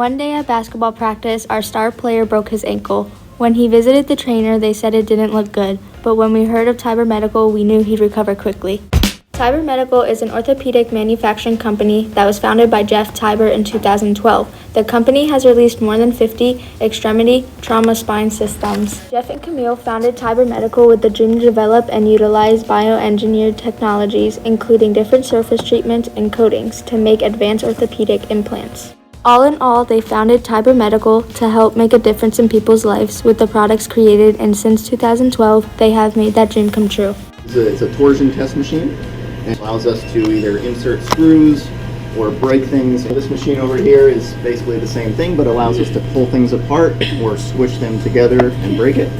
One day at basketball practice, our star player broke his ankle. When he visited the trainer, they said it didn't look good, but when we heard of Tiber Medical, we knew he'd recover quickly. Tiber Medical is an orthopedic manufacturing company that was founded by Jeff Tiber in 2012. The company has released more than 50 extremity trauma spine systems. Jeff and Camille founded Tiber Medical with the dream to develop and utilize bioengineered technologies, including different surface treatments and coatings, to make advanced orthopedic implants. All in all, they founded Tiber Medical to help make a difference in people's lives with the products created, and since 2012, they have made that dream come true. It's a torsion test machine. It allows us to either insert screws or break things. This machine over here is basically the same thing, but allows us to pull things apart or squish them together and break it.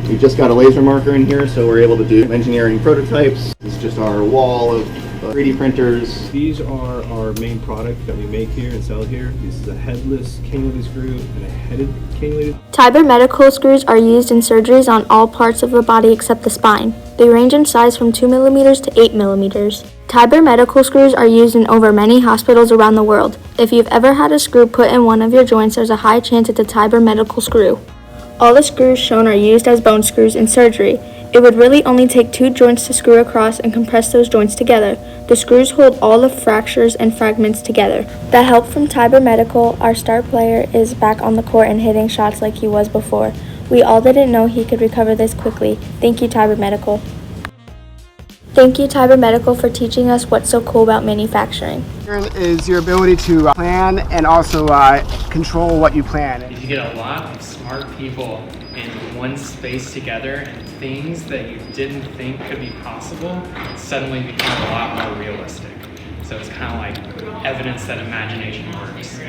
We just got a laser marker in here, so we're able to do engineering prototypes. This is just our wall of 3D printers. These are our main product that we make here and sell here. This is a headless cannulated screw and a headed cannulated. Tiber Medical screws are used in surgeries on all parts of the body except the spine. They range in size from 2 millimeters to 8 millimeters. Tiber Medical screws are used in over many hospitals around the world. If you've ever had a screw put in one of your joints, there's a high chance it's a Tiber Medical screw. All the screws shown are used as bone screws in surgery. It would really only take 2 joints to screw across and compress those joints together. The screws hold all the fractures and fragments together. The help from Tiber Medical, our star player is back on the court and hitting shots like he was before. We all didn't know he could recover this quickly. Thank you, Tiber Medical. Thank you, Tiber Medical, for teaching us what's so cool about manufacturing. Is your ability to plan and also control what you plan. If you get a lot of smart people in one space together and things that you didn't think could be possible suddenly become a lot more realistic. So it's kind of like evidence that imagination works.